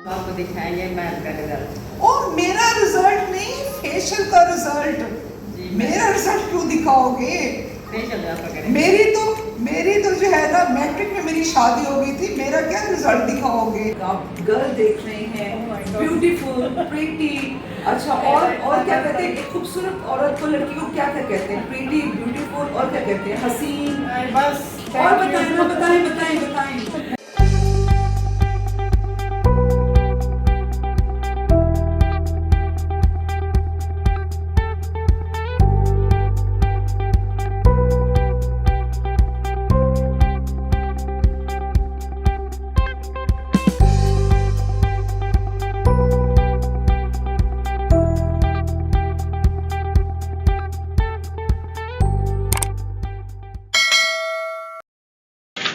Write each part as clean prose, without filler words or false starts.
आपको दिखाएंगे मैम का रिजल्ट। और मेरा रिजल्ट नहीं, फेशियल का रिजल्ट। मेरा रिजल्ट क्यों दिखाओगे? फेशियल आपका करें। मेरी तो जो है ना, मैट्रिक में मेरी शादी हो गई थी, मेरा क्या रिजल्ट दिखाओगे? आप गर्ल देख रहे हैं, ब्यूटीफुल, प्रीटी। अच्छा, और क्या कहते हैं एक खूबसूरत औरत को, लड़की को क्या क्या कहते हैं? प्रीटी, ब्यूटीफुल, और क्या कहते हैं? हसीन। बस और बताएं ना, बताएं।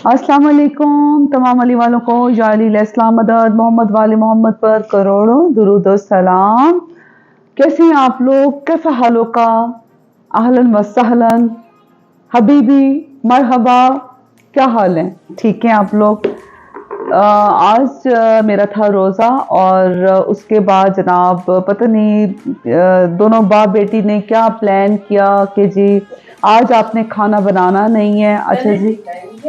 अस्सलाम वालेकुम तमाम अली वालों को, या अली इस्लाम मदद, मोहम्मद वाले मोहम्मद पर करोड़ों दुरूद और सलाम। कैसे हैं आप लोग? कैसा हालों का? अहलन व सहलन हबीबी, मरहबा। क्या हाल है? ठीक है आप लोग? आज मेरा था रोज़ा और उसके बाद जनाब पता नहीं दोनों बाप बेटी ने क्या प्लान किया कि जी आज आपने खाना बनाना नहीं है। अच्छा जी,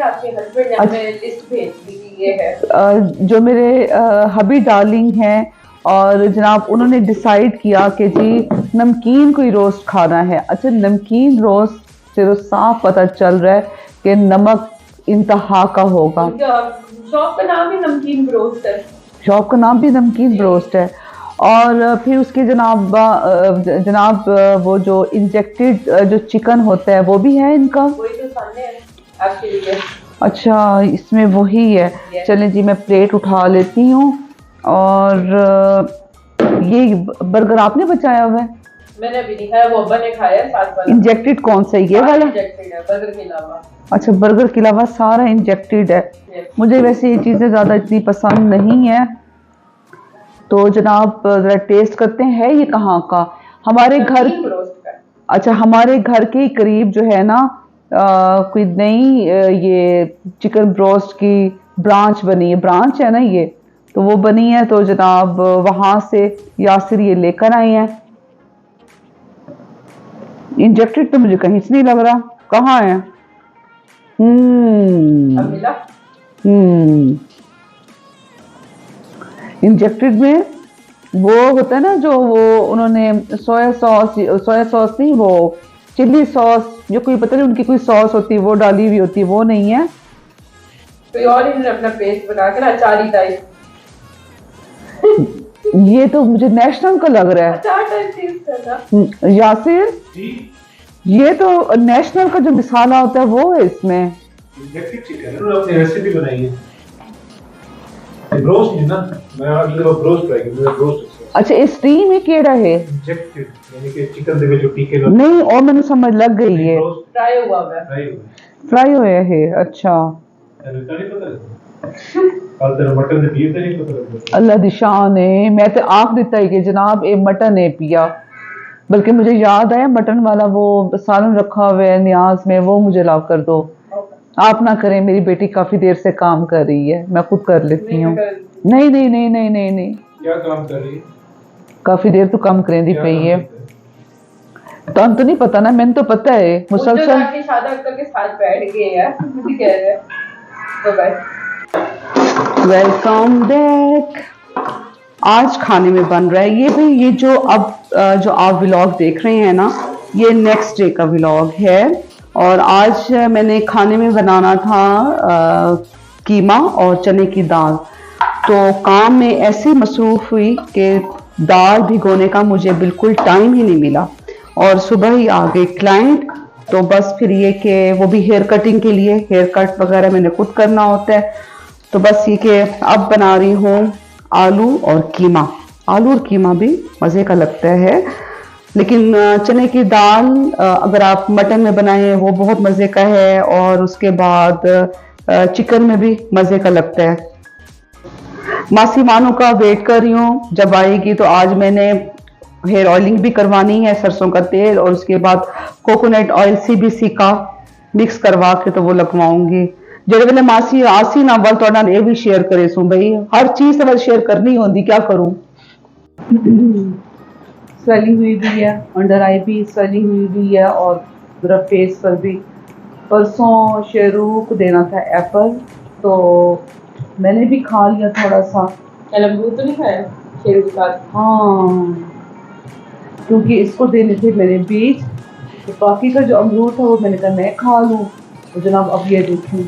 आपके हस्बैंड ने हमें लिस्ट भेज दी कि ये है। जो मेरे हबी डार्लिंग हैं और जनाब उन्होंने डिसाइड किया कि जी नमकीन कोई रोस्ट खाना है। अच्छा, नमकीन रोस्ट से तो साफ पता चल रहा है कि नमक इंतहा का होगा। शॉप का नाम ही नमकीन ब्रोस्ट है। शॉप का नाम भी नमकीन ब्रोस्ट है। और फिर उसके जनाब वो जो इंजेक्टेड जो चिकन होता है वो भी है इनका। वही तो सामने है आपके लिए। अच्छा, इसमें वही है। चलें जी, मैं प्लेट उठा लेती हूँ। और ये बर्गर आपने बचाया हुआ है? मैंने अभी नहीं खाया, वो अब्बा ने खाया साथ वाला। इंजेक्टेड कौन सा? ये वाला इंजेक्टेड है बर्गर के अलावा। अच्छा, बर्गर के अलावा सारा इंजेक्टेड है। मुझे वैसे ये चीज़ें ज़्यादा इतनी पसंद नहीं है। तो जनाब ज़रा टेस्ट करते हैं। ये कहाँ का? हमारे घर। अच्छा, हमारे घर के करीब जो है ना कोई नई ये चिकन ब्रोस्ट की ब्रांच बनी है। ब्रांच है ना ये, तो वो बनी है। तो जनाब वहाँ से यासिर ये लेकर आए हैं। इंजेक्टेड तो मुझे कहीं से नहीं लग रहा। कहाँ है? इंजेक्टेड में वो होता है ना, जो वो उन्होंने सोया सॉस नहीं, वो चिल्ली सॉस, जो कोई पता नहीं उनकी कोई सॉस होती है वो डाली हुई होती है, वो नहीं है। कोई और इन्होंने अपना पेस्ट बना के ना अचारी टाइप। ये तो मुझे नेशनल का लग रहा है। अचार टाइप टेस्ट है ना यासिर? ये तो नेशनल का जो मसाला होता है वो है इसमें। इंजेक्टेड चिकन है, अपनी रेसिपी बनाई है। ब्रोस्ट नहीं ना, मैं अगले बार ब्रोस्ट ट्राई करूंगा। ब्रोस्ट अच्छा, इस स्टीम में केड़ा है इंजेक्टेड, यानी कि चिकन दे जो टीके लग नहीं, और मैंने समझ लग गई है फ्राई हुआ है। फ्राई हुआ है। अच्छा, कल तेरा मटन दे पीए नहीं पता। अल्लाह दी शान है। मैं तो आख दिता है कि जनाब ये मटन है पिया, बल्कि मुझे याद आया मटन वाला वो सालन रखा हुआ है न्याज में, वो मुझे ला कर दो। आप ना करें, मेरी बेटी काफी देर से काम कर रही है, मैं खुद कर लेती हूँ। नहीं नहीं नहीं नहीं नहीं नहीं, क्या काम कर रही है? काफी देर तो काम करेंदी पई है। तो नहीं पता ना, मैंने तो पता है मुसलसल। शादा अख्तर के साथ बैठ गए हैं, मुझे कह रहे हैं। बाय। Welcome back. आज खाने में बन रहा है ये भाई, ये जो आप व्लॉग देख रहे हैं ना, ये नेक्स्ट डे का व्लॉग है। और आज मैंने खाने में बनाना था कीमा और चने की दाल। तो काम में ऐसे मसरूफ हुई कि दाल भिगोने का मुझे बिल्कुल टाइम ही नहीं मिला। और सुबह ही आ गए क्लाइंट, तो बस फिर ये कि वो भी हेयर कटिंग के लिए, हेयर कट वगैरह मैंने खुद करना होता है। तो बस ये कि अब बना रही हूँ आलू और कीमा। आलू और कीमा भी मज़े का लगता है, लेकिन चने की दाल अगर आप मटन में बनाएं वो बहुत मज़े का है, और उसके बाद चिकन में भी मज़े का लगता है। मासी मानो का वेट कर रही हूँ, जब आएगी तो आज मैंने हेयर ऑयलिंग भी करवानी है, सरसों का तेल और उसके बाद कोकोनट ऑयल CBC का मिक्स करवा के तो वो लगवाऊंगी। जेड़े वेले मासी आसी ना वल तुहाडे नाल ये भी शेयर करे सो भाई हर चीज वल शेयर करनी होंदी क्या करूं। स्वेलिंग हुई भी है, अंडर आई भी स्वेलिंग हुई भी है और पूरा फेस पर भी। परसों शेरू को देना था एप्पल, तो मैंने भी खा लिया थोड़ा सा। अमरूद तो नहीं खाया शेरू के साथ? हाँ, क्योंकि इसको देने थे मेरे बीज, तो बाकी का जो अमरूद था वो मैंने कहा मैं खा लूँ। तो जनाब अब ये देखें,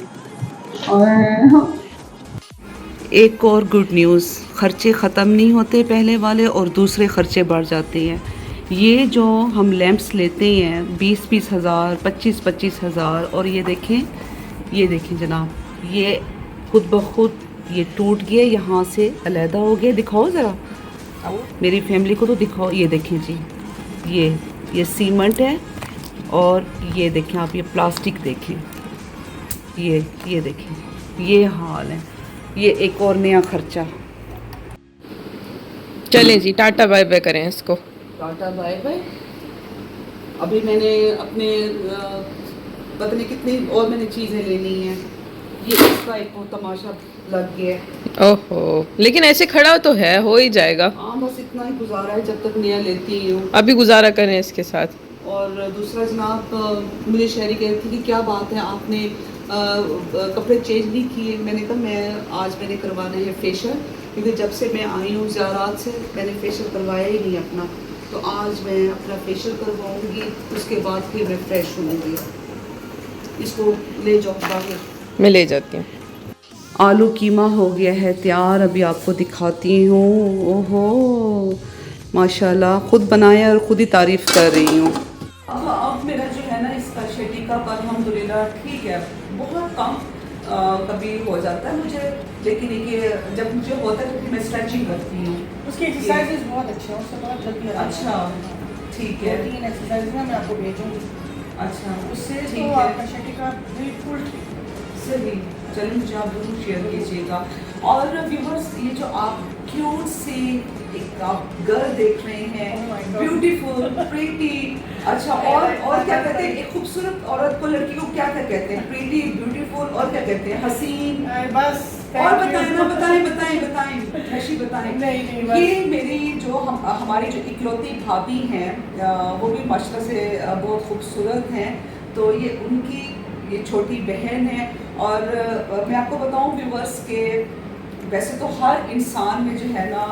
एक और गुड न्यूज़, खर्चे ख़त्म नहीं होते पहले वाले और दूसरे खर्चे बढ़ जाते हैं। ये जो हम लैंप्स लेते हैं 20-20 हज़ार 25-25 हज़ार, और ये देखें जनाब, ये खुद ब खुद ये टूट गया, यहाँ से अलहदा हो गया। दिखाओ ज़रा मेरी फैमिली को, तो दिखाओ। ये देखें जी, ये सीमेंट है, और ये देखें आप, ये प्लास्टिक देखें, ये देखें, ये हाल है। ये एक और नया खर्चा। चलें जी, टाटा बाय बाय करें इसको। Tata bye bye. अभी मैंने अपने पता नहीं कितनी और मैंने चीज़ें लेनी हैं। ये इसका एक वो तमाशा लग गया है। ओहो, लेकिन ऐसे खड़ा तो है, हो ही जाएगा। हाँ, बस इतना ही गुजारा है जब तक नया लेती हूँ। अभी गुजारा करें इसके साथ। और दूसरा जनाब, मुझे शहरी कह रही थी कि क्या बात है आपने कपड़े चेंज नहीं किए। मैंने कहा आज मैंने करवाना है फेशियल, क्योंकि जब से मैं आई हूँ ज़ियारात से मैंने फेशियल करवाया ही नहीं अपना, तो आज मैं अपना फेशियल करवाऊँगी, उसके बाद फिर मैं फ्रेश होंगी। इसको ले जाओ बाहर, मैं ले जाती हूँ। आलू कीमा हो गया है तैयार, अभी आपको दिखाती हूँ। ओहो माशाल्लाह, खुद बनाया और खुद ही तारीफ़ कर रही हूँ। अब मेरा जो है ना इसका शेटी का अल्हम्दुलिल्लाह ठीक है, बहुत कम कभी हो जाता है मुझे, लेकिन ये जब मुझे होता है तो मैं स्ट्रेचिंग करती हूँ। उसकी एक्सरसाइजेज बहुत अच्छे हैं, उससे बहुत जल्दी आ जाती है। अच्छा ठीक है, 2-3 एक्सरसाइज ना मैं आपको भेजूंगी, अच्छा उससे ठीक तो है, आपका शेटी का बिल्कुल सही। चलिए मुझे आप जरूर शेयर कीजिएगा। और व्यूवर्स, ये जो आप क्यूट सी एक आप गर्ल देख रहे हैं, ब्यूटीफुल प्रीटी, अच्छा और क्या कहते हैं, एक खूबसूरत औरत को, लड़की को क्या क्या कहते हैं? प्रीटी, ब्यूटीफुल, और क्या कहते हैं? हसीन। बस और बताएं ना, बताएं ऐसी बताएं। नहीं, बस। ये मेरी जो हमारी जो इकलौती भाभी हैं, वो भी माशाल्लाह से बहुत खूबसूरत हैं, तो ये उनकी ये छोटी बहन है। और मैं आपको बताऊं व्यूवर्स के वैसे तो हर इंसान में जो है ना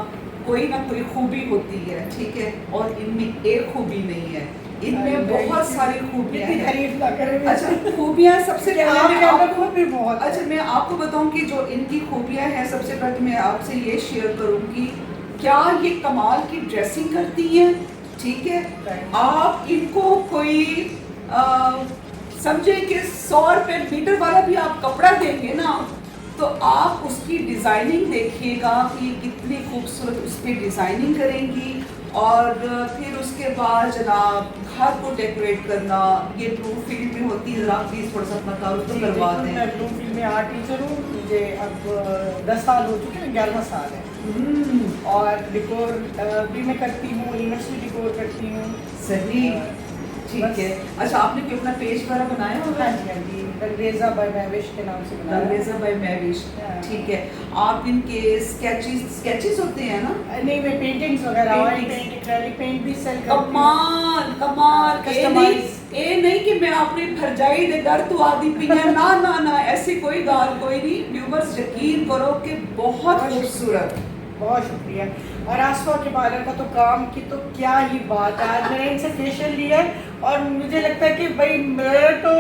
कोई खूबी होती है, ठीक है, और इनमें एक खूबी नहीं है, इनमें बहुत सारी खूबियां इतनी हैं। तारीफ ना करें। अच्छा, खूबियां सबसे पहले मैं आपके अंदर आपको खुद भी बहुत है। अच्छा मैं आपको बताऊं कि जो इनकी खूबियां हैं, सबसे पहले मैं आपसे ये शेयर करूंगी, क्या ये कमाल की ड्रेसिंग करती हैं, ठीक है। आप इनको कोई समझे कि 100 रुपये मीटर वाला भी आप कपड़ा देंगे ना, तो आप उसकी डिज़ाइनिंग देखिएगा कि कितनी खूबसूरत उस पर डिज़ाइनिंग करेंगी। और फिर उसके बाद जनाब घर को डेकोरेट करना, ये ब्लू फील्ड में होती है, आप प्लीज़ थोड़ा सा अपना तारुफ तो करवा दें। मैं ब्लू फील्ड में आर्ट टीचर हूँ, मुझे अब 10 साल हो चुके हैं, 11वां साल है। और डिकोर भी मैं करती हूँ, इवेंट्स भी डिकोर करती हूँ। सही, ठीक है। अच्छा, आपने कोई अपना पेज वगैरह बनाया होगा? हाँ जी, रंगरेजा बाय महविश के नाम से बनाया है। रंगरेजा बाय महविश, ठीक है। आप इनके स्केचेस होते हैं ना? नहीं, मैं पेंटिंग्स वगैरह, oil Paintings। Paint, acrylic paint भी सेल करती हूँ। कमाल ये नहीं कि मैं अपनी भरजाई दे घर तो आदि पिया, ना ऐसी कोई गाल कोई नहीं। व्यूअर्स यकीन करो कि बहुत खूबसूरत। बहुत शुक्रिया। और आसफा के पार्लर का तो काम की तो क्या ही बात है, आज मैंने इनसे फेशियल लिया है और मुझे लगता है कि भाई मेरा तो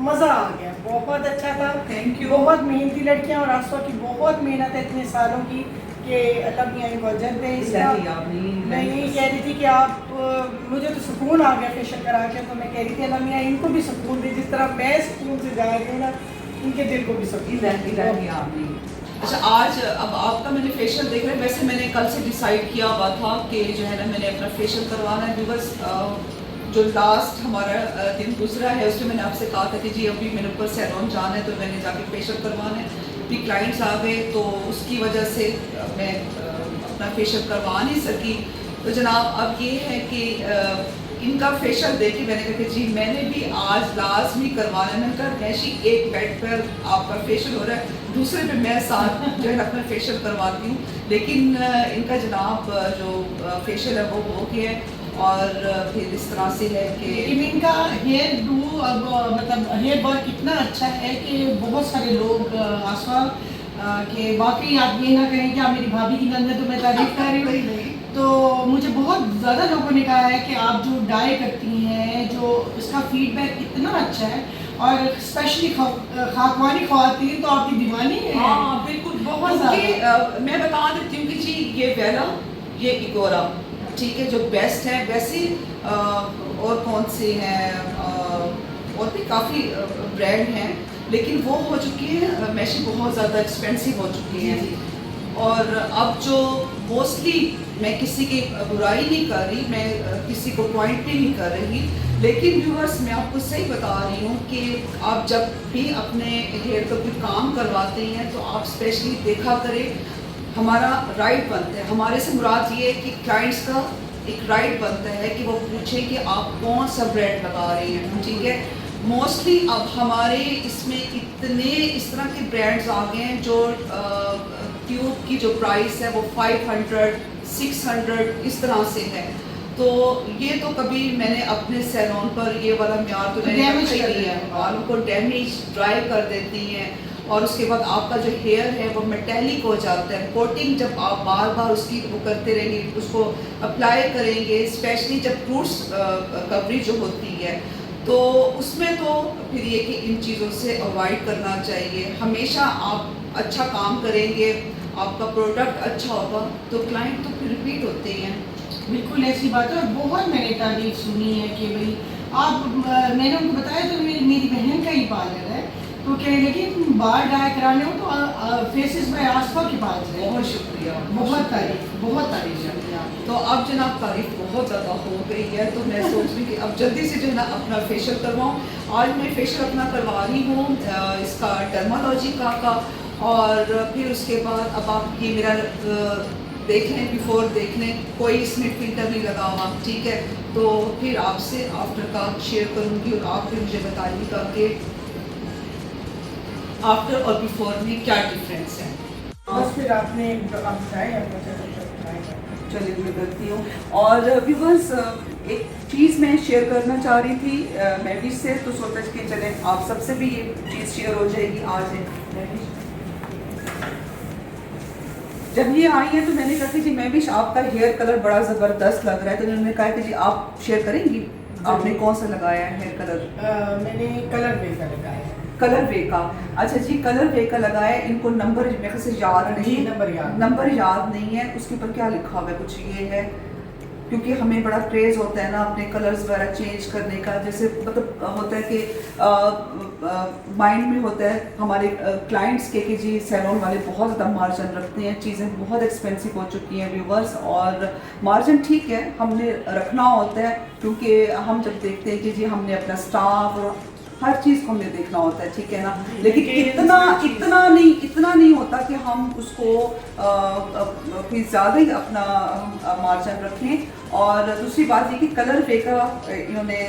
मज़ा आ गया, बहुत अच्छा था। Thank you. बहुत मेहनती लड़कियां, और आसफा की बहुत मेहनत है इतने सालों की, कि अल्लाह मियाँ इनको अजर दे इसका। मैं यही कह रही थी कि आप मुझे तो सुकून आ गया फेशियल करा के, तो मैं कह रही थी अल्लाह मियाँ इनको भी सुकून दे, जिस तरह मैं सुकून से जा रही हूँ ना, इनके दिल को भी सुकून। अच्छा, आज अब आपका मैंने फेशियल देख रहे हैं, वैसे मैंने कल से डिसाइड किया हुआ था कि जो है ना मैंने अपना फेशियल करवाना है। बिकॉज जो लास्ट हमारा दिन गुजरा है उसमें मैंने आपसे कहा था कि जी अभी मेरे ऊपर सैलून जाना है, तो मैंने जाके फेशियल करवाना है। भी क्लाइंट्स आ गए तो उसकी वजह से मैं अपना फेशियल करवा नहीं सकी। तो जनाब अब ये है कि इनका फेशियल देख के मैंने कहा कि जी मैंने भी आज लाजमी करवाना है। मैंने कहा मैशी एक बेड पर आपका फेशियल हो रहा है, दूसरे पे मैं साथ जो है अपना फेशियल करवाती हूँ। लेकिन इनका जनाब जो फेशियल है वो हो गया है और फिर इस तरह से है कि लेकिन इनका हेयर डू अब मतलब हेयर वर्क इतना अच्छा है कि बहुत सारे लोग आसवा कि वाकई आप ये ना कहें कि आप मेरी भाभी की नंद है तो मैं तारीफ कर रही हूँ। तो मुझे बहुत ज़्यादा लोगों ने कहा है कि आप जो डाई करती हैं, जो इसका फीडबैक इतना अच्छा है, और स्पेशली खाकवानी ख़वातीन तो आपकी दीवानी है। हाँ बिल्कुल, बहुत क्योंकि मैं बता देती हूँ कि जी ये वेला, ये इगोरा, ठीक है, जो बेस्ट है। वैसे और कौन से हैं, और भी काफ़ी ब्रांड हैं, लेकिन वो हो चुकी है मैशी बहुत ज़्यादा एक्सपेंसिव हो चुकी हैं। और अब जो मोस्टली, मैं किसी की बुराई नहीं कर रही, मैं किसी को पॉइंट भी नहीं कर रही, लेकिन व्यूअर्स मैं आपको सही बता रही हूँ कि आप जब भी अपने हेयर का कोई काम करवाते हैं तो आप स्पेशली देखा करें, हमारा राइट बनता है। हमारे से मुराद ये है कि क्लाइंट्स का एक राइट बनता है कि वो पूछें कि आप कौन सा ब्रांड लगा रहे हैं, ठीक है। मोस्टली अब हमारे इसमें इतने इस तरह के ब्रांड्स आ गए हैं जो ट्यूब की जो प्राइस है वो 500 600 इस तरह से है। तो ये तो कभी मैंने अपने सैलून पर ये वाला म्यार तो मैंने डैमेज रखा ही कर नहीं है, दिया। बालों को डैमेज ड्राई कर देती हैं और उसके बाद आपका जो हेयर है वो मेटेलिक हो जाता है। कोटिंग जब आप बार बार उसकी वो करते रहेंगे, उसको अप्लाई करेंगे, स्पेशली जब फ्रूट्स कवरेज जो होती है तो उसमें तो फिर ये कि इन चीज़ों से अवॉइड करना चाहिए। हमेशा आप अच्छा काम करेंगे, आपका प्रोडक्ट अच्छा होगा तो क्लाइंट तो फिर रिपीट होते हैं। बिल्कुल ऐसी बात है। और बहुत मैंने तारीफ सुनी है कि भाई आप मैंने उनको बताया तो मेरी बहन का ही पार्लर है, तो कह लेकिन बाल डाई कराने हो तो फेसेस बाय आसफा के पास है। बहुत शुक्रिया, बहुत तारीफ शुक्रिया। तो अब जनाब तारीफ बहुत ज़्यादा हो गई है, तो मैं सोच रही कि अब जल्दी से जो है ना अपना फेशियल करवाऊँ। आज मैं फेशियल अपना करवा रही हूँ इसका डर्मालॉजी का और फिर उसके बाद अब आप ये मेरा देख लें, बिफोर देख लें, कोई इसमें फिल्टर नहीं लगा हुआ, ठीक है। तो फिर आपसे आफ्टर का शेयर करूँगी और आप फिर मुझे बताइएगा कि आफ्टर और बिफोर में क्या डिफरेंस है। बस फिर आपने आप बताया चलिए मैं करती हूँ। और व्यूअर्स एक चीज़ मैं शेयर करना चाह रही थी मैं भी से, तो सोचा कि चले आप सबसे भी ये चीज़ शेयर हो जाएगी। आज है जब ये आई है तो मैंने कहा कि जी मैं भी आपका हेयर कलर बड़ा ज़बरदस्त लग रहा है, तो उन्होंने कहा कि जी आप शेयर करेंगी आपने कौन सा लगाया है हेयर कलर? मैंने कलर वे का लगाया है। कलर वे का, अच्छा जी कलर वे का लगाया। इनको नंबर मेरे से याद नहीं, नंबर याद नहीं है। उसके ऊपर क्या लिखा हुआ है? कुछ ये है, क्योंकि हमें बड़ा क्रेज़ होता है ना अपने कलर्स वगैरह चेंज करने का। जैसे मतलब होता है कि माइंड में होता है हमारे क्लाइंट्स के कि जी सैलून वाले बहुत ज़्यादा मार्जिन रखते हैं, चीज़ें बहुत एक्सपेंसिव हो चुकी हैं व्यूवर्स। और मार्जिन ठीक है हमने रखना होता है, क्योंकि हम जब देखते हैं कि जी हमने अपना स्टाफ और हर चीज़ को हमें देखना होता है, ठीक है ना। लेकिन इतना नहीं होता कि हम उसको कोई ज़्यादा ही अपना मार्जिन रखें। और दूसरी बात ये कि कलर वे का इन्होंने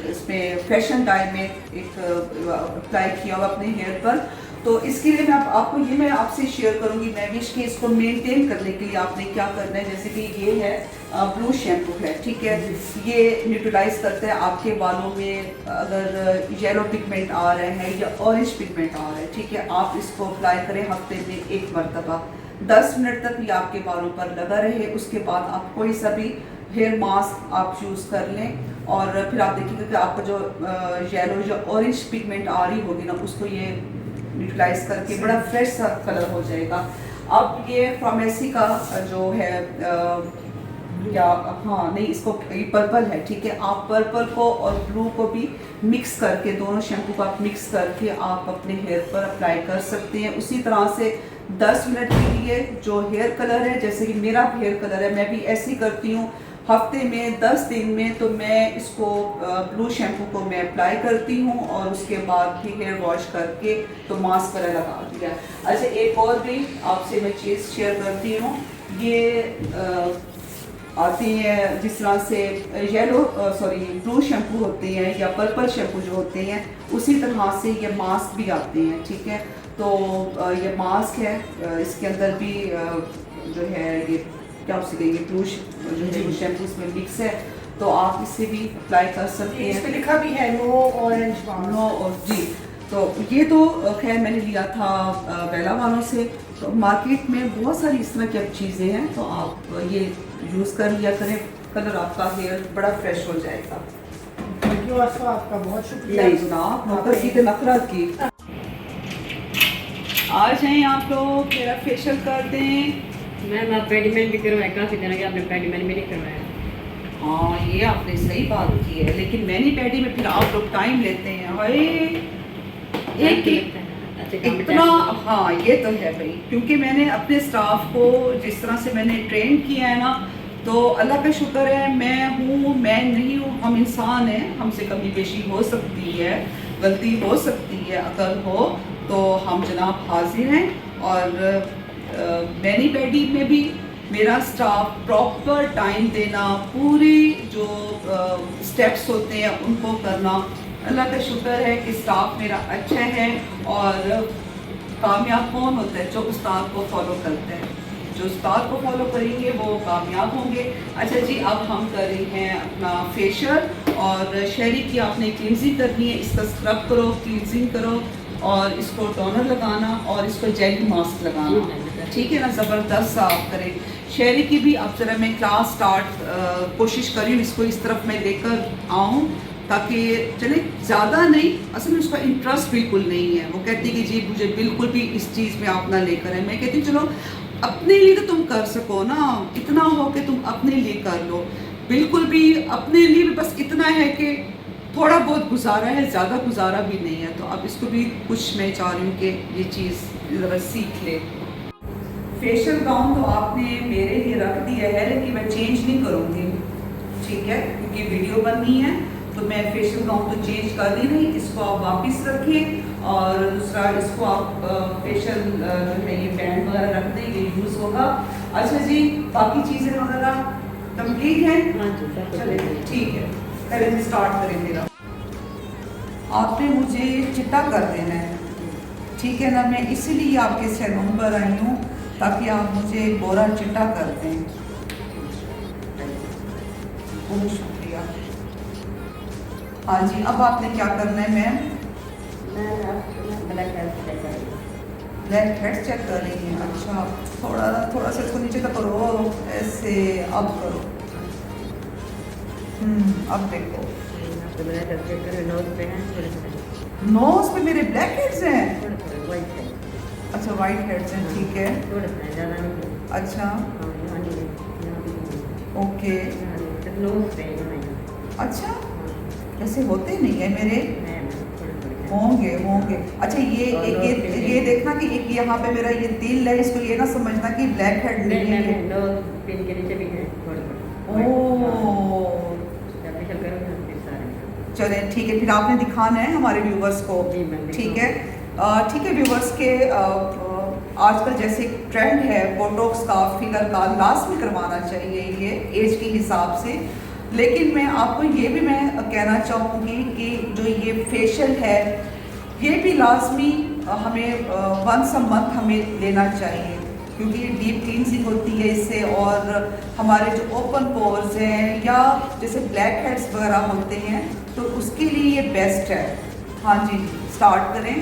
इसमें फैशन डाई में एक अप्लाई किया हुआ अपने हेयर पर, तो इसके लिए मैं आपसे शेयर करूंगी। मैं विश कि इसको मेंटेन करने के लिए आपने क्या करना है। जैसे कि ये है ब्लू शैम्पू है, ठीक है, ये न्यूट्रलाइज करता है आपके बालों में अगर येलो पिगमेंट आ रहे हैं या ऑरेंज पिगमेंट आ रहा है, ठीक है। आप इसको अप्लाई करें हफ्ते में एक मरतबा, 10 मिनट तक ये आपके बालों पर लगा रहे। उसके बाद आप कोई सा भी हेयर मास्क आप यूज़ कर लें और फिर आप देखिएगा कि आपका जो येलो या ऑरेंज पिगमेंट आ रही होगी ना, उसको ये न्यूट्रलाइज करके बड़ा फ्रेश सा कलर हो जाएगा। अब ये फार्मेसी का जो है या हाँ नहीं, इसको ये पर्पल है, ठीक है। आप पर्पल को और ब्लू को भी मिक्स करके, दोनों शैम्पू को आप मिक्स करके आप अपने हेयर पर अप्लाई कर सकते हैं। उसी तरह से 10 मिनट के लिए जो हेयर कलर है, जैसे कि मेरा हेयर कलर है, मैं भी ऐसे ही करती हूँ। हफ्ते में 10 दिन में तो मैं इसको ब्लू शैम्पू को मैं अप्लाई करती हूँ और उसके बाद फिर हेयर वॉश करके तो मास्क वगैरह लगा दिया। अच्छा एक और भी आपसे मैं चीज़ शेयर करती हूँ। ये आते हैं, जिस तरह से ब्लू शैम्पू होते हैं या पर्पल शैम्पू जो होते हैं, उसी तरह से ये मास्क भी आते हैं। ठीक है, तो ये मास्क है, इसके अंदर भी जो है ये क्या उसे कहेंगे, ब्लू शैम्पू इसमें मिक्स है, तो आप इससे भी अप्लाई कर सकते इस पे हैं। लिखा भी है नो ऑरेंज बार। नो और जी, तो ये तो खैर मैंने लिया था बेला वालों से। तो मार्केट में बहुत सारी इस तरह की अब चीज़ें हैं, तो आप ये यूज़ कर लिया करें, कलर आपका हेयर बड़ा फ्रेश हो जाएगा। थैंक यू आसफा, आपका बहुत शुक्रिया। नहीं जनाब, नौकर की तो नफरत की। आ जाएं आप लोग, मेरा फेशियल कर दें। मैम आप पेडीमेंट भी करवाए, काफ़ी दिन हो गया आपने पेडीमेंट भी नहीं करवाया। हाँ ये आपने सही बात की है, लेकिन मैनी पैडी में फिर आप लोग टाइम लेते हैं। हाय एक इतना, हाँ ये तो है भाई, क्योंकि मैंने अपने स्टाफ को जिस तरह से मैंने ट्रेन किया है ना, तो अल्लाह का शुक्र है, मैं नहीं हूँ, हम इंसान हैं, हमसे कमी पेशी हो सकती है, गलती हो सकती है, अगर हो तो हम जनाब हाजिर हैं। और मैनी पैडी में भी मेरा स्टाफ प्रॉपर टाइम देना, पूरे जो स्टेप्स होते हैं उनको करना, अल्लाह का शुक्र है कि स्टाफ मेरा अच्छा है। और कामयाब कौन होता है? जो उस्ताद को फॉलो करते हैं, जो उस्ताद को फॉलो करेंगे वो कामयाब होंगे। अच्छा जी, अब हम कर रहे हैं अपना फेशियल, और शहरी की आपने क्लींजिंग करनी है, इसका स्क्रब करो, क्लींजिंग करो, और इसको टोनर लगाना और इसको जेली मास्क लगाना, ठीक है ना, ज़बरदस्त साफ करें। शहरी की भी अब ज़रा मैं क्लास स्टार्ट कोशिश करी हूँ, इसको इस तरफ मैं लेकर आऊँ, ताकि चले ज़्यादा नहीं, असल में उसका इंटरेस्ट बिल्कुल नहीं है। वो कहती कि जी मुझे बिल्कुल भी इस चीज़ में आप ना लेकर है। मैं कहती हूँ चलो अपने लिए तो तुम कर सको ना, इतना हो कि तुम अपने लिए कर लो, बिल्कुल भी अपने लिए भी बस इतना है कि थोड़ा बहुत गुजारा है, ज़्यादा गुजारा भी नहीं है। तो अब इसको भी कुछ मैं चाह रही हूँ कि ये चीज़ ज़रा सीख ले। फेशियल गाउन तो आपने मेरे लिए रख दिया है, लेकिन मैं चेंज नहीं करूँगी, ठीक है, क्योंकि वीडियो बननी है, तो मैं फेशियल गाउन तो चेंज कर दी नहीं, इसको आप वापस रखें। और दूसरा, इसको आप फेशियल जो है ये बैंड वगैरह रख दें, ये यूज़ होगा। अच्छा जी, बाकी चीज़ें वगैरह कंप्लीट हैं? हाँ जी, सब कुछ चलिए ठीक है, पहले से स्टार्ट करें। मेरा आपने मुझे चिट्टा कर देना है, ठीक है ना, मैं इसीलिए आपके सैलून पर आई हूँ ताकि आप मुझे गोरा चिट्टा कर दें। बहुत शुक्रिया। हाँ जी, अब आपने क्या करना है मैम? ब्लैक हेयर चेक करेंगे। ब्लैक हेड चेक कर रही हैं? अच्छा, थोड़ा सा इसको नीचे तक करो, ऐसे अब करो। अब देखो, आपके ब्लैक हेयर चेक करें, नोज पे हैं थोड़े थोड़े, नोज पे मेरे ब्लैक हेड्स हैं। थोड़े थोड़े वाइट है, अच्छा, वाइट हेड्स हैं, ठीक है। थोड़े से ज़्यादा नहीं। अच्छा, हाँ यहाँ नहीं है, यहाँ भी नहीं है, ओके। यहाँ नहीं, सिर्फ नोज पे यहाँ नहीं। अच्छा, हाँ, ऐसे होते नहीं है मेरे, है ना, थोड़े थोड़े हैं। होंगे। अच्छा, ये देखना कि एक यहाँ पे मेरा ये तिल है, इसको ये ना समझना कि ब्लैक हेड नहीं है। नहीं, नोज पिन के नीचे भी है थोड़े थोड़े। ओह, जब फेशियल करोगे ना फिर सारे। चलें ठीक है, फिर आपने दिखाना है हमारे व्यूवर्स को, जी मैम, ठीक है। ठीक है व्यूवर्स के, आजकल जैसे ट्रेंड है बोटॉक्स का, फिलर का, लाजमी करवाना चाहिए ये एज के हिसाब से। लेकिन मैं आपको ये भी मैं कहना चाहूँगी कि जो ये फेशियल है ये भी लाजमी हमें वंस अ मंथ हमें लेना चाहिए, क्योंकि ये डीप क्लींजिंग होती है इससे, और हमारे जो ओपन पोर्स हैं या जैसे ब्लैक हेड्स वगैरह होते हैं तो उसके लिए ये बेस्ट है। हाँ जी, स्टार्ट करें।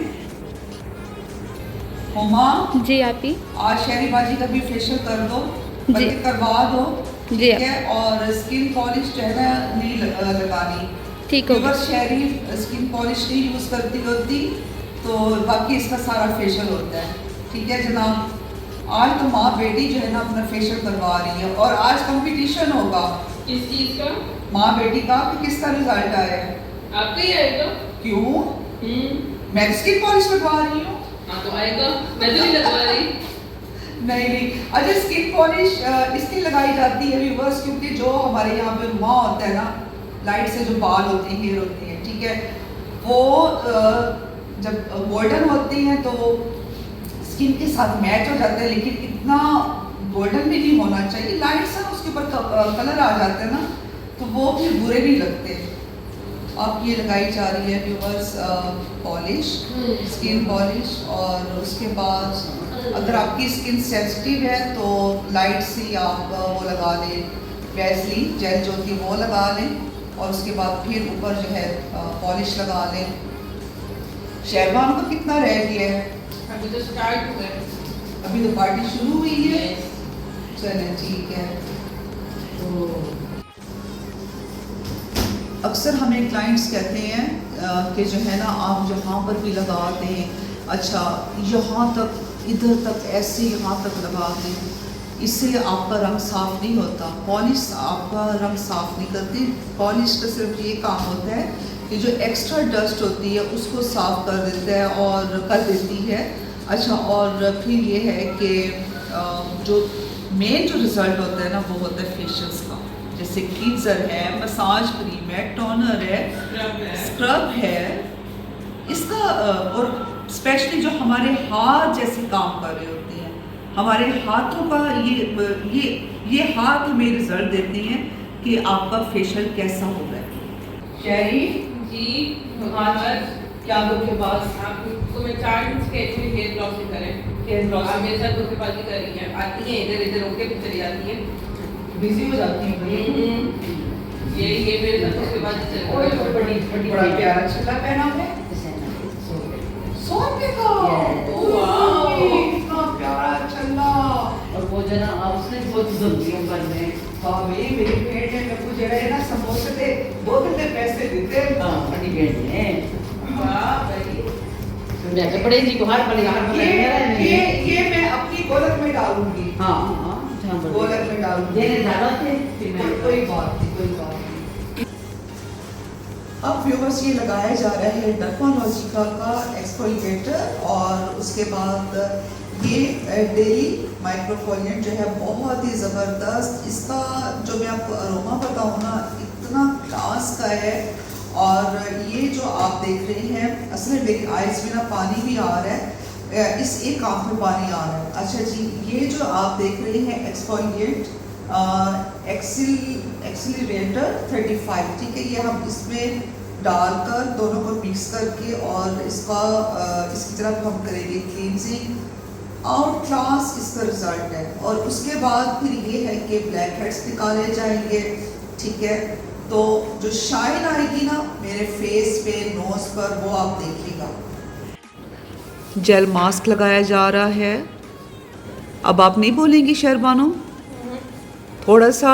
हुमा जी आप ही आज शहरी बाजी का भी फेशियल कर दो, जी। बल्कि करवा दो, जी। ठीक है। और स्किन पॉलिश जो है ना नहीं लगानी, ठीक होगा। बस शहरी स्किन पॉलिश नहीं यूज़ करती होती, तो बाकी इसका सारा फेशियल होता है, ठीक है जनाब। आज तो माँ बेटी जो है ना अपना फेशियल करवा रही है, और आज कंपटीशन होगा। किस चीज का? माँ बेटी का कि किसका रिजल्ट आया है? आपका ही आएगा। क्यों? मैं स्किन पॉलिश लगवा रही हूँ। हाँ तो आएगा, मैं तो नहीं लगवा रही। नहीं, अच्छा स्किन पॉलिश इसलिए लगाई जाती है व्यूवर्स, क्योंकि जो हमारे यहाँ पे रुआ होता है ना, लाइट से जो बाल होते हैं, हेयर होती है, ठीक है, वो जब गोल्डन होती हैं तो स्किन के साथ मैच हो जाता है, लेकिन इतना गोल्डन भी नहीं होना चाहिए, लाइट सा उसके ऊपर कलर आ जाते हैं ना तो वो फिर बुरे नहीं लगते। अब ये लगाई जा रही है व्यूअर्स पॉलिश, स्किन पॉलिश। और उसके बाद अगर आपकी स्किन सेंसिटिव है तो लाइट सी आप वो लगा लें, वैसलीन जेल जो होती है वो लगा लें और उसके बाद फिर ऊपर जो है पॉलिश लगा लें। शेरवान को कितना रह गया है? अभी तो स्टार्ट हुआ है। अभी तो पार्टी शुरू हुई है। चलें ठीक है। तो अक्सर हमें क्लाइंट्स कहते हैं कि जो है ना आप यहाँ पर भी लगा दें, अच्छा यहाँ तक, इधर तक, ऐसे यहाँ तक लगा दें, इससे आपका रंग साफ़ नहीं होता। पॉलिश आपका रंग साफ़ नहीं करती। पॉलिश का सिर्फ ये काम होता है कि जो एक्स्ट्रा डस्ट होती है उसको साफ़ कर देता है और कर देती है। अच्छा, और फिर ये है कि जो मेन जो रिज़ल्ट होता है ना वो होता है फेशियल्स का, जैसे क्लींजर है, मसाज क्रीम है, टोनर है, स्क्रब है इसका। और स्पेशली जो हमारे हाथ जैसे काम कर रहे होते हैं, हमारे हाथों का ये हाथ हमें रिजल्ट देते हैं कि आपका फेशियल कैसा हो रहा है। शहरी जी आज क्या धोखेबाज आपको मैं 4 दिन स्केच में हेयर ब्लॉक से करें। हेयर ब्लॉक आप मेरे साथ धोखेबाजी कर रही हैं, आती हैं इधर इधर होके फिर चली जाती हैं, बिजी हो जाती हैं। ये मेरे साथ धोखेबाजी चल रही है। बड़ी बड़ा प्यारा छल्ला पहना है 100 रुपए का। वाह, कितना प्यारा छल्ला। और वो जना आपसे बहुत जल्दी कर रहे हैं। हाँ मेरी भेंट है, मैं कुछ जगह है ना समोसे थे, बोतल में पैसे देते हैं। हाँ बड़ी भेंट है। वाह भाई, मैं तो बड़े जी को हार बड़ी हार ये मैं अपनी गोलक में डालूंगी। हाँ हाँ गोलक में डालूंगी। देने ज्यादा थे फिर मैं कोई बात नहीं, कोई बात नहीं। अब व्यूअर्स ये लगाया जा रहा है डर्मालॉजिका का एक्सफोलिएटर और उसके बाद ये डेली माइक्रोफोलिएंट जो है बहुत ही ज़बरदस्त। इसका जो मैं आपको अरोमा बताऊँ ना इतना क्लास का है। और ये जो आप देख रहे हैं, असल में मेरी आइज़ में ना पानी भी आ रहा है, इस एक आँख में पानी आ रहा है। अच्छा जी, ये जो आप देख रहे हैं एक्सफोलिएंट एक्सीलरेटर 35, ठीक है। ये हम इसमें डालकर दोनों को मिक्स करके और इसकी तरफ हम करेंगे क्लींजिंग। आउट क्लास इसका रिजल्ट है। और उसके बाद फिर ये है कि ब्लैक हेड्स निकाले जाएंगे, ठीक है। तो जो शाइन आएगी ना मेरे फेस पे, नोज पर, वो आप देखिएगा। जेल मास्क लगाया जा रहा है। अब आप नहीं बोलेंगी शहरबानो? थोड़ा सा?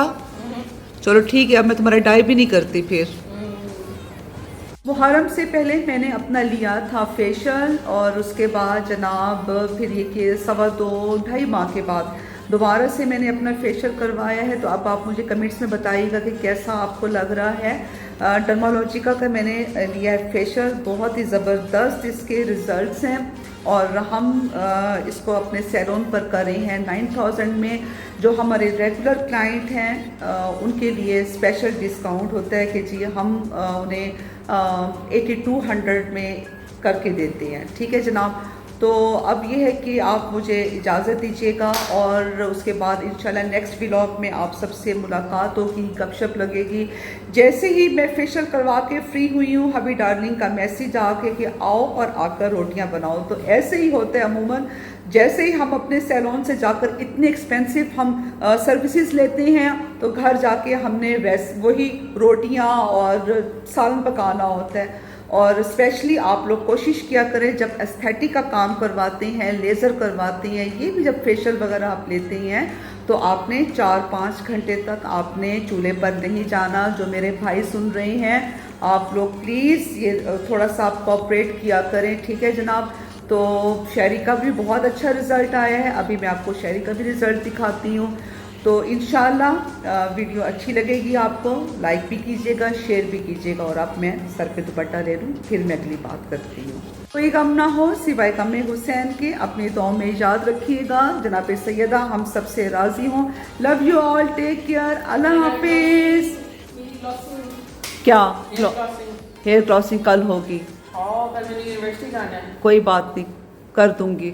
चलो ठीक है, अब मैं तुम्हारा डाई भी नहीं करती फिर। मुहर्रम से पहले मैंने अपना लिया था फेशियल और उसके बाद जनाब फिर ये कि 2.5 माह के बाद दोबारा से मैंने अपना फेशियल करवाया है। तो अब आप मुझे कमेंट्स में बताइएगा कि कैसा आपको लग रहा है। डर्मालॉजिका का मैंने लिया है फेशियल, बहुत ही ज़बरदस्त इसके रिज़ल्ट्स हैं और हम इसको अपने सैलून पर कर रहे हैं 9000 में। जो हमारे रेगुलर क्लाइंट हैं उनके लिए स्पेशल डिस्काउंट होता है कि जी हम उन्हें 8200 में करके देते हैं, ठीक है जनाब। तो अब ये है कि आप मुझे इजाज़त दीजिएगा और उसके बाद इंशाल्लाह नेक्स्ट व्लॉग में आप सबसे मुलाकात होगी, गपशप लगेगी। जैसे ही मैं फेशियल करवा के फ्री हुई हूँ, हबी डार्लिंग का मैसेज आके कि आओ और आकर रोटियां बनाओ। तो ऐसे ही होता है अमूमन, जैसे ही हम अपने सैलून से जाकर इतने एक्सपेंसिव हम सर्विसेज लेते हैं तो घर जाके हमने वही रोटियां और सालन पकाना होता है। और स्पेशली आप लोग कोशिश किया करें जब एस्थेटिक का काम करवाते हैं, लेज़र करवाते हैं, ये भी जब फेशियल वगैरह आप लेते हैं तो आपने 4-5 घंटे तक आपने चूल्हे पर नहीं जाना। जो मेरे भाई सुन रहे हैं, आप लोग प्लीज़ ये थोड़ा सा आप कोऑपरेट किया करें, ठीक है जनाब। तो शहरी का भी बहुत अच्छा रिज़ल्ट आया है। अभी मैं आपको शहरी का भी रिज़ल्ट दिखाती हूँ। तो इंशाल्लाह वीडियो अच्छी लगेगी आपको, लाइक भी कीजिएगा, शेयर भी कीजिएगा। और अब मैं सर पे दुपट्टा ले लूँ, फिर मैं अगली बात करती हूँ। कोई गम ना हो सिवाय गम हुसैन के। अपनी दुआओं में याद रखिएगा। जनाब सैयदा हम सबसे राज़ी हों। Love you all, take care, अल्लाह हाफिज़। क्या हेयर क्रॉसिंग कल होगी? कल मैंने यूनिवर्सिटी जाना है। कोई बात नहीं, कर दूंगी।